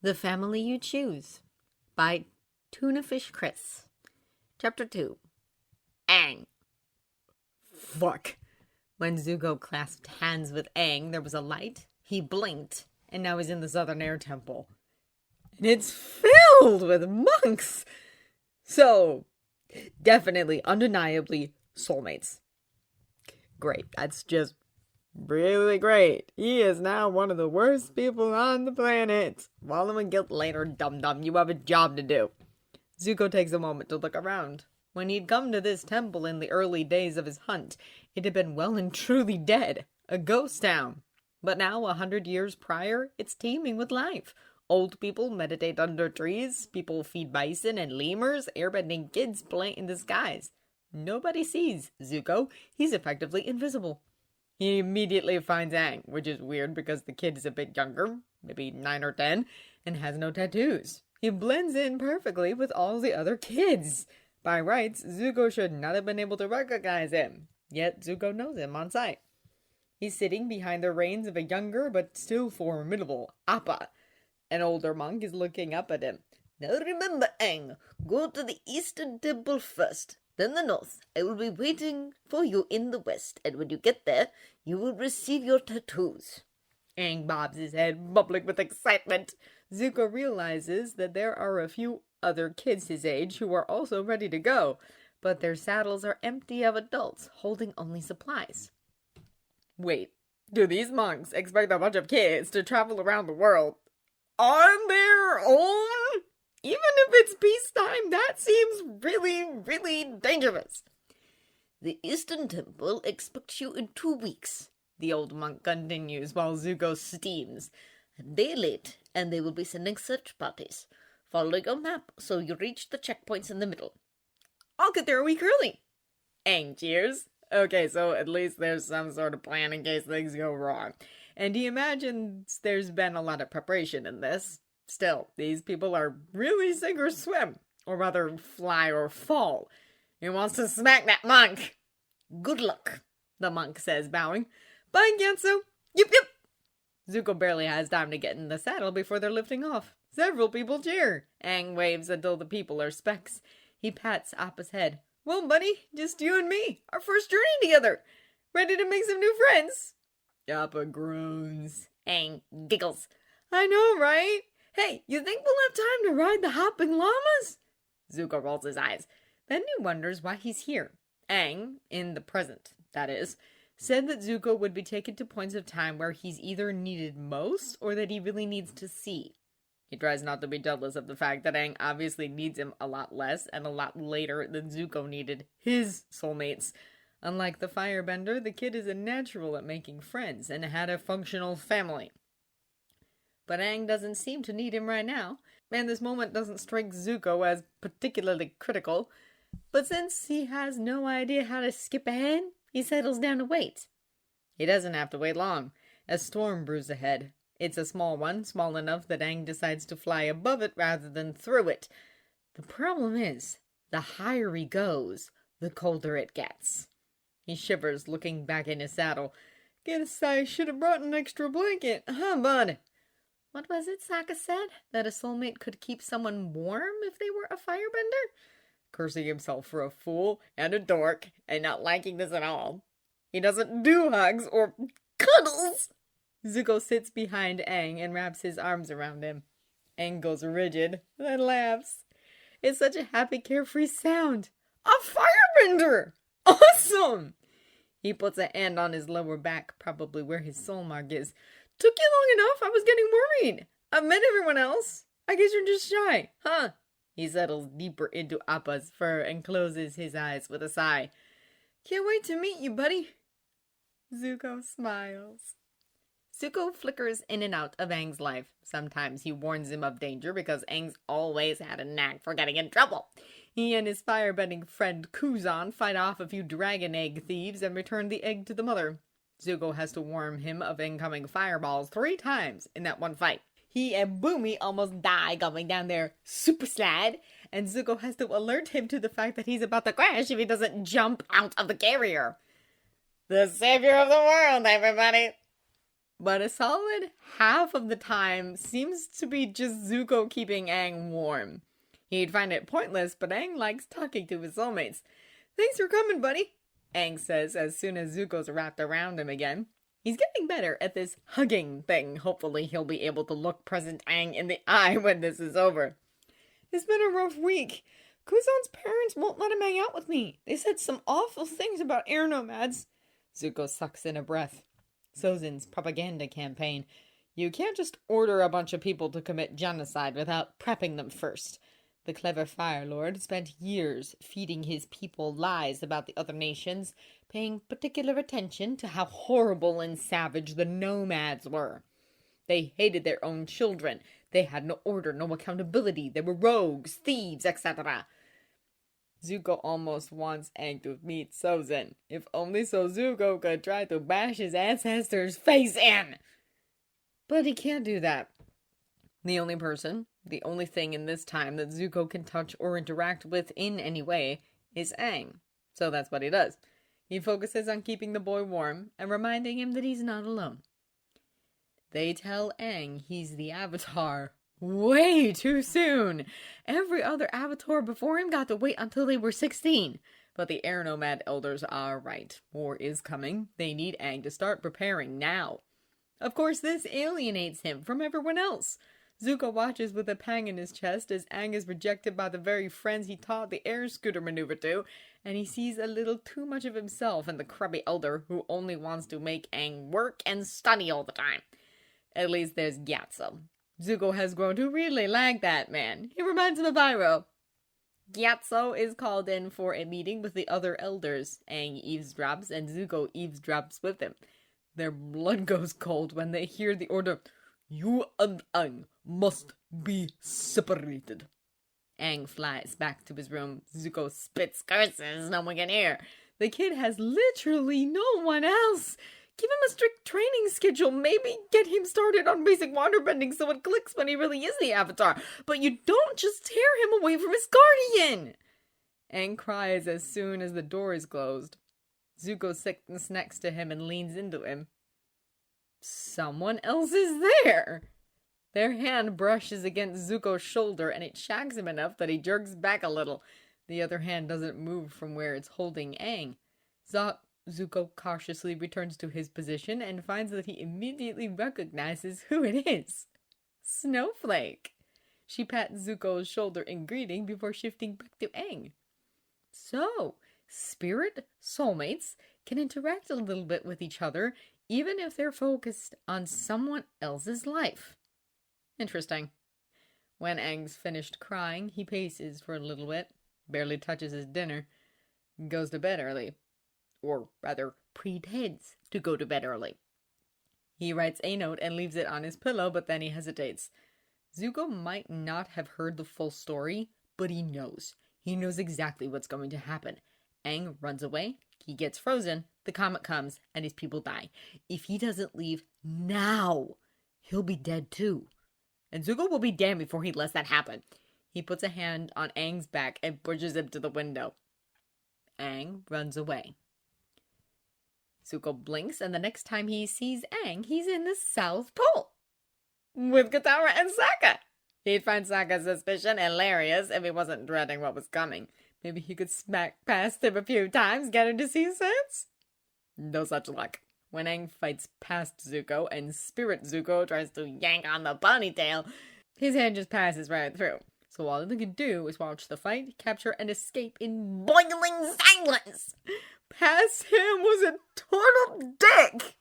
The Family You Choose by Tunafish Chris. Chapter 2. Aang. Fuck. When Zuko clasped hands with Aang, there was a light. He blinked, and now he's in the Southern Air Temple. And it's filled with monks! So, definitely, undeniably, soulmates. Great. That's just really great. He is now one of the worst people on the planet. Wallow in guilt later, dum-dum. You have a job to do. Zuko takes a moment to look around. When he'd come to this temple in the early days of his hunt, it had been well and truly dead. A ghost town. But now, 100 years prior, it's teeming with life. Old people meditate under trees. People feed bison and lemurs. Airbending kids play in the skies. Nobody sees Zuko. He's effectively invisible. He immediately finds Aang, which is weird because the kid is a bit younger, maybe 9 or 10, and has no tattoos. He blends in perfectly with all the other kids. By rights, Zuko should not have been able to recognize him, yet Zuko knows him on sight. He's sitting behind the reins of a younger but still formidable Appa. An older monk is looking up at him. Now remember, Aang, go to the Eastern Temple first. Then the north. I will be waiting for you in the west, and when you get there, you will receive your tattoos. Aang bobs his head, bubbling with excitement. Zuko realizes that there are a few other kids his age who are also ready to go, but their saddles are empty of adults, holding only supplies. Wait, do these monks expect a bunch of kids to travel around the world on their own? Even if it's peacetime, that seems really, really dangerous. The Eastern Temple expects you in 2 weeks, the old monk continues while Zuko steams. A day late, and they will be sending search parties. Follow your map so you reach the checkpoints in the middle. I'll get there a week early. Aang cheers. Okay, so at least there's some sort of plan in case things go wrong. And he imagines there's been a lot of preparation in this. Still, these people are really sink or swim, or rather fly or fall. He wants to smack that monk. Good luck, the monk says, bowing. Bye, Gyatso. Yip, yip. Zuko barely has time to get in the saddle before they're lifting off. Several people cheer. Aang waves until the people are specks. He pats Appa's head. Well, buddy, just you and me. Our first journey together. Ready to make some new friends? Appa groans. Aang giggles. I know, right? Hey, you think we'll have time to ride the hopping llamas? Zuko rolls his eyes. Then he wonders why he's here. Aang, in the present, that is, said that Zuko would be taken to points of time where he's either needed most or that he really needs to see. He tries not to be jealous of the fact that Aang obviously needs him a lot less and a lot later than Zuko needed his soulmates. Unlike the firebender, the kid is a natural at making friends and had a functional family. But Aang doesn't seem to need him right now, and this moment doesn't strike Zuko as particularly critical. But since he has no idea how to skip ahead, he settles down to wait. He doesn't have to wait long. A storm brews ahead. It's a small one, small enough that Aang decides to fly above it rather than through it. The problem is, the higher he goes, the colder it gets. He shivers, looking back in his saddle. Guess I should have brought an extra blanket, huh, bud? What was it Sokka said? That a soulmate could keep someone warm if they were a firebender? Cursing himself for a fool and a dork and not liking this at all. He doesn't do hugs or cuddles. Zuko sits behind Aang and wraps his arms around him. Aang goes rigid, then laughs. It's such a happy, carefree sound. A firebender! Awesome! He puts a hand on his lower back, probably where his soulmark is. Took you long enough, I was getting worried. I've met everyone else. I guess you're just shy, huh? He settles deeper into Appa's fur and closes his eyes with a sigh. Can't wait to meet you, buddy. Zuko smiles. Zuko flickers in and out of Aang's life. Sometimes he warns him of danger because Aang's always had a knack for getting in trouble. He and his firebending friend Kuzan fight off a few dragon egg thieves and return the egg to the mother. Zuko has to warn him of incoming fireballs 3 times in that one fight. He and Boomy almost die going down their super slide, and Zuko has to alert him to the fact that he's about to crash if he doesn't jump out of the carrier. The savior of the world, everybody! but a solid half of the time seems to be just Zuko keeping Aang warm. He'd find it pointless, but Aang likes talking to his soulmates. "Thanks for coming, buddy," Aang says as soon as Zuko's wrapped around him again. He's getting better at this hugging thing. Hopefully he'll be able to look President Aang in the eye when this is over. "It's been a rough week. Kuzon's parents won't let him hang out with me. They said some awful things about air nomads." Zuko sucks in a breath. Sozin's propaganda campaign. You can't just order a bunch of people to commit genocide without prepping them first. The clever Fire Lord spent years feeding his people lies about the other nations, paying particular attention to how horrible and savage the nomads were. They hated their own children. They had no order, no accountability. They were rogues, thieves, etc. Zuko almost wants Aang to meet Sozin, if only so Zuko could try to bash his ancestors' face in. But he can't do that. The only thing in this time that Zuko can touch or interact with in any way is Aang. So that's what he does. He focuses on keeping the boy warm and reminding him that he's not alone. They tell Aang he's the Avatar way too soon. Every other Avatar before him got to wait until they were 16. But the Air Nomad elders are right. War is coming. They need Aang to start preparing now. Of course, this alienates him from everyone else. Zuko watches with a pang in his chest as Aang is rejected by the very friends he taught the air scooter maneuver to, and he sees a little too much of himself in the crabby elder who only wants to make Aang work and study all the time. At least there's Gyatso. Zuko has grown to really like that man. He reminds him of Iroh. Gyatso is called in for a meeting with the other elders. Aang eavesdrops and Zuko eavesdrops with him. Their blood goes cold when they hear the order, "You and Aang must be separated." Aang flies back to his room. Zuko spits curses no one can hear. The kid has literally no one else. Give him a strict training schedule. Maybe get him started on basic waterbending so it clicks when he really is the Avatar. But you don't just tear him away from his guardian. Aang cries as soon as the door is closed. Zuko sits next to him and leans into him. Someone else is there. Their hand brushes against Zuko's shoulder and it shocks him enough that he jerks back a little. The other hand doesn't move from where it's holding Aang. Zuko cautiously returns to his position and finds that he immediately recognizes who it is. Snowflake. She pats Zuko's shoulder in greeting before shifting back to Aang. So, spirit soulmates can interact a little bit with each other, even if they're focused on someone else's life. Interesting. When Aang's finished crying, he paces for a little bit, barely touches his dinner, goes to bed early. Or rather, pretends to go to bed early. He writes a note and leaves it on his pillow, but then he hesitates. Zuko might not have heard the full story, but he knows. He knows exactly what's going to happen. Aang runs away, he gets frozen, the comet comes, and his people die. If he doesn't leave now, he'll be dead too. And Zuko will be damned before he lets that happen. He puts a hand on Aang's back and pushes him to the window. Aang runs away. Zuko blinks, and the next time he sees Aang, he's in the South Pole. With Katara and Sokka. He'd find Sokka's suspicion hilarious if he wasn't dreading what was coming. Maybe he could smack past him a few times, get him to see sense? No such luck. When Aang fights past Zuko and Spirit Zuko tries to yank on the ponytail, his hand just passes right through. So all they can do is watch the fight, capture, and escape in boiling silence. Past him was a total dick!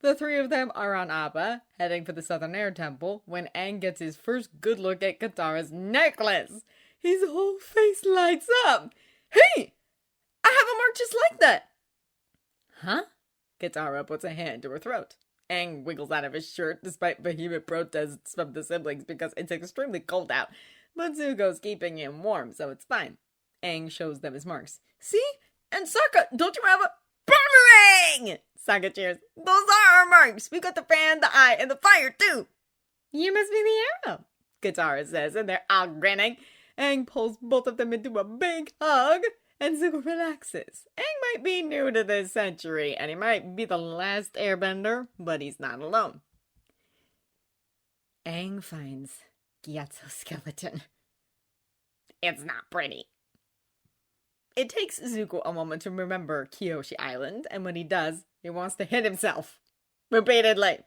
The three of them are on Appa, heading for the Southern Air Temple, when Aang gets his first good look at Katara's necklace. His whole face lights up. Hey! I have a mark just like that! Huh? Katara puts a hand to her throat. Aang wiggles out of his shirt despite vehement protests from the siblings because it's extremely cold out. But Zuko's keeping him warm, so it's fine. Aang shows them his marks. See? And Sokka, don't you have a boomerang? Sokka cheers. Those are our marks. We got the fan, the eye, and the fire too. You must be the arrow, Katara says, and they're all grinning. Aang pulls both of them into a big hug. And Zuko relaxes. Aang might be new to this century, and he might be the last airbender, but he's not alone. Aang finds Gyatso's skeleton. It's not pretty. It takes Zuko a moment to remember Kyoshi Island, and when he does, he wants to hit himself. Repeatedly.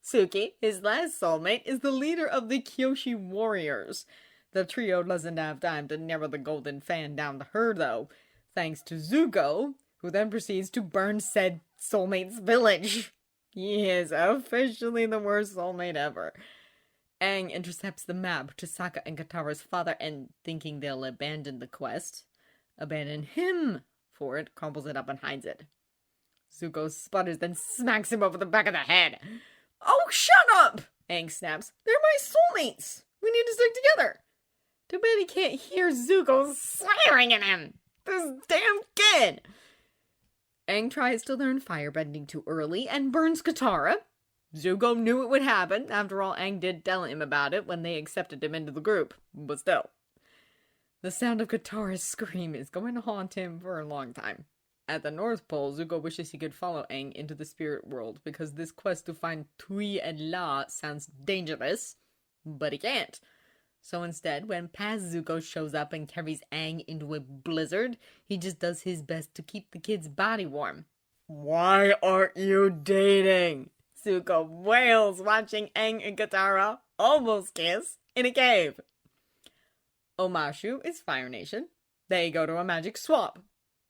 Suki, his last soulmate, is the leader of the Kyoshi warriors. The trio doesn't have time to narrow the golden fan down to her, though, thanks to Zuko, who then proceeds to burn said soulmate's village. He is officially the worst soulmate ever. Aang intercepts the map to Sokka and Katara's father, and thinking they'll abandon the quest, abandon him for it, crumbles it up and hides it. Zuko sputters, then smacks him over the back of the head. Oh, shut up! Aang snaps. They're my soulmates! We need to stick together! Too bad he can't hear Zuko swearing at him! This damn kid! Aang tries to learn firebending too early and burns Katara. Zuko knew it would happen. After all, Aang did tell him about it when they accepted him into the group. But still. The sound of Katara's scream is going to haunt him for a long time. At the North Pole, Zuko wishes he could follow Aang into the spirit world, because this quest to find Tui and La sounds dangerous, but he can't. So instead, when Paz Zuko shows up and carries Aang into a blizzard, he just does his best to keep the kid's body warm. Why aren't you dating? Zuko wails, watching Aang and Katara almost kiss in a cave. Omashu is Fire Nation. They go to a magic swap.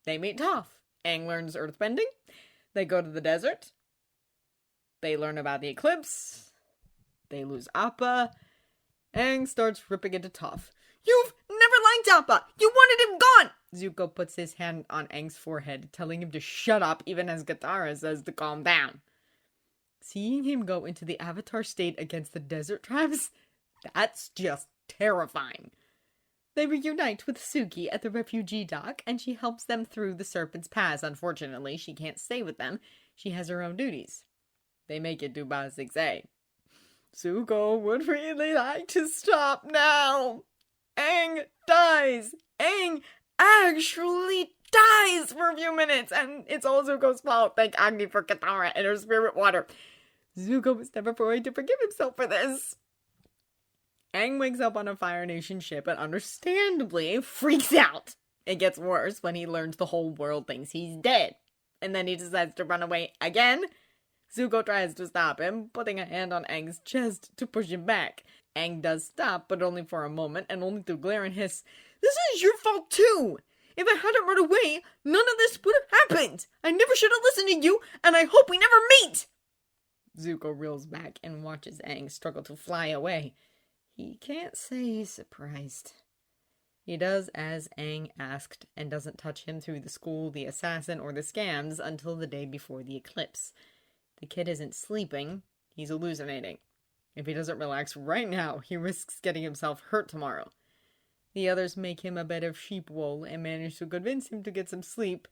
They meet Toph. Aang learns earthbending. They go to the desert. They learn about the eclipse. They lose Appa. Aang starts ripping into Toph. You've never liked Appa! You wanted him gone! Zuko puts his hand on Aang's forehead, telling him to shut up, even as Katara says to calm down. Seeing him go into the Avatar state against the desert tribes, that's just terrifying. They reunite with Suki at the refugee dock, and she helps them through the Serpent's Pass. Unfortunately, she can't stay with them. She has her own duties. They make it to Ba Sing Se. Zuko would really like to stop now. Aang dies. Aang actually dies for a few minutes, and it's all Zuko's fault. Thank Agni for Katara and her spirit water. Zuko was never going to forgive himself for this. Aang wakes up on a Fire Nation ship and understandably freaks out. It gets worse when he learns the whole world thinks he's dead. And then he decides to run away again. Zuko tries to stop him, putting a hand on Aang's chest to push him back. Aang does stop, but only for a moment, and only to glare and hiss, "This is your fault too! If I hadn't run away, none of this would have happened! I never should have listened to you, and I hope we never meet!" Zuko reels back and watches Aang struggle to fly away. He can't say he's surprised. He does as Aang asked and doesn't touch him through the school, the assassin, or the scams until the day before the eclipse. The kid isn't sleeping, he's hallucinating. If he doesn't relax right now, he risks getting himself hurt tomorrow. The others make him a bed of sheep wool and manage to convince him to get some sleep,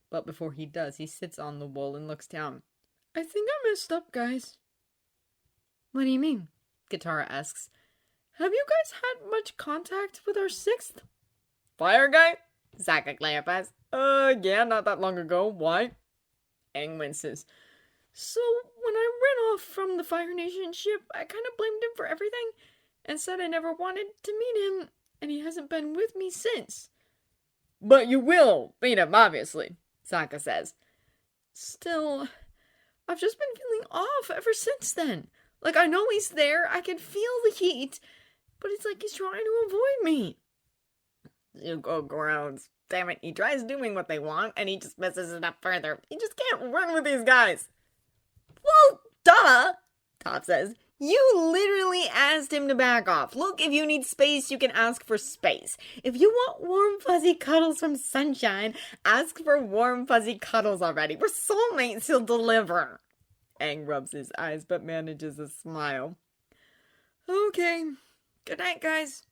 but before he does, he sits on the wool and looks down. I think I messed up, guys. What do you mean? Katara asks. Have you guys had much contact with our 6th? Fire guy? Sokka clarifies. Yeah, not that long ago. Why? Aang winces. So, when I ran off from the Fire Nation ship, I kind of blamed him for everything, and said I never wanted to meet him, and he hasn't been with me since. But you will meet him, obviously, Sokka says. Still, I've just been feeling off ever since then. Like, I know he's there, I can feel the heat, but it's like he's trying to avoid me. Zuko groans. Damn it, he tries doing what they want, and he just messes it up further. He just can't run with these guys. Well, duh, Toph says. You literally asked him to back off. Look, if you need space, you can ask for space. If you want warm, fuzzy cuddles from sunshine, ask for warm, fuzzy cuddles already. We're soulmates, he'll deliver. Aang rubs his eyes, but manages a smile. Okay. Good night, guys.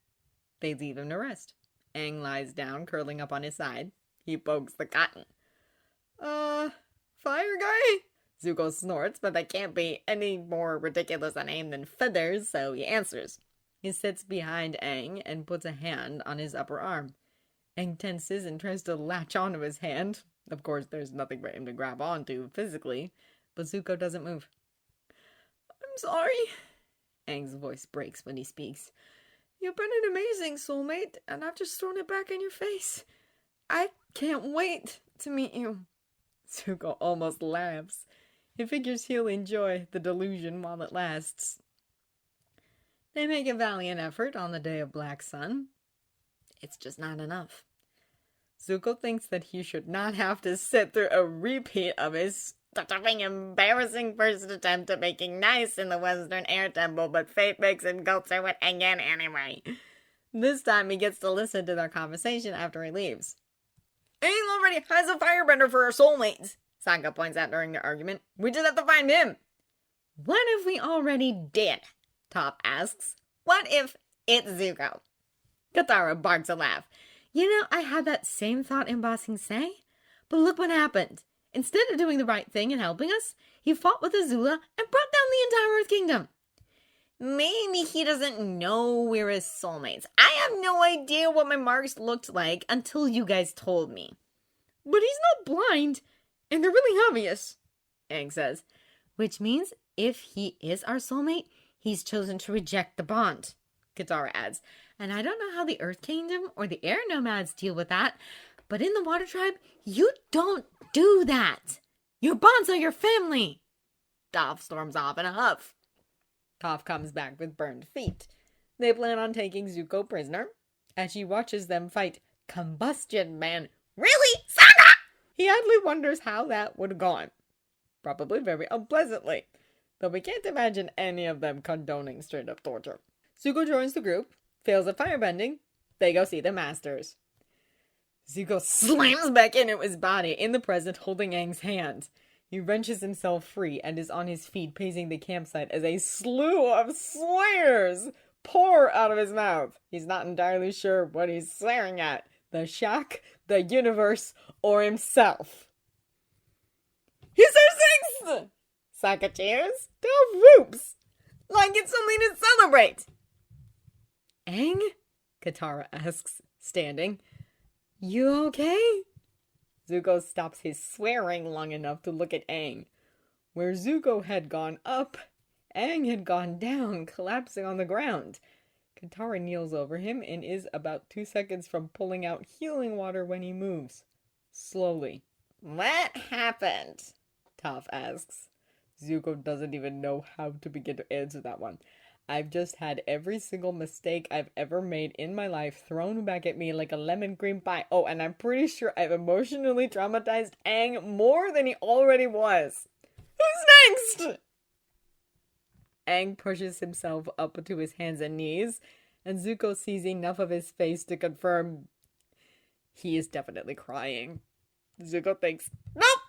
They leave him to rest. Aang lies down, curling up on his side. He pokes the cotton. Fire guy? Zuko snorts, but that can't be any more ridiculous a name than Feathers, so he answers. He sits behind Aang and puts a hand on his upper arm. Aang tenses and tries to latch onto his hand. Of course, there's nothing for him to grab onto physically, but Zuko doesn't move. I'm sorry. Aang's voice breaks when he speaks. You've been an amazing soulmate, and I've just thrown it back in your face. I can't wait to meet you. Zuko almost laughs. He figures he'll enjoy the delusion while it lasts. They make a valiant effort on the day of Black Sun. It's just not enough. Zuko thinks that he should not have to sit through a repeat of his stuffing, embarrassing first attempt at making nice in the Western Air Temple, but fate makes him go through it again anyway. This time he gets to listen to their conversation after he leaves. Aang already has a firebender for our soulmates, Sokka points out during their argument. We just have to find him. What if we already did? Toph asks. What if it's Zuko? Katara barks a laugh. You know, I had that same thought in Ba Sing Se, but look what happened. Instead of doing the right thing and helping us, he fought with Azula and brought down the entire Earth Kingdom. Maybe he doesn't know we're his soulmates. I have no idea what my marks looked like until you guys told me. But he's not blind, and they're really obvious, Aang says. Which means if he is our soulmate, he's chosen to reject the bond, Katara adds. And I don't know how the Earth Kingdom or the Air Nomads deal with that, but in the Water Tribe, you don't do that. Your bonds are your family. Toph storms off in a huff. Toph comes back with burned feet. They plan on taking Zuko prisoner. As she watches them fight Combustion Man. Really? Sokka! He idly wonders how that would have gone. Probably very unpleasantly. Though we can't imagine any of them condoning straight-up torture. Zuko joins the group, fails at firebending. They go see the masters. Zuko slams back into his body in the present, holding Aang's hand. He wrenches himself free and is on his feet, pacing the campsite as a slew of swears pour out of his mouth. He's not entirely sure what he's swearing at. The shack, the universe, or himself. He's our sixth! Sokka cheers. Toph whoops. Like it's something to celebrate. Aang? Katara asks, standing. You okay? Zuko stops his swearing long enough to look at Aang. Where Zuko had gone up, Aang had gone down, collapsing on the ground. Katara kneels over him and is about 2 seconds from pulling out healing water when he moves. Slowly. What happened? Toph asks. Zuko doesn't even know how to begin to answer that one. I've just had every single mistake I've ever made in my life thrown back at me like a lemon cream pie. Oh, and I'm pretty sure I've emotionally traumatized Aang more than he already was. Who's next? Aang pushes himself up to his hands and knees, and Zuko sees enough of his face to confirm he is definitely crying. Zuko thinks, nope,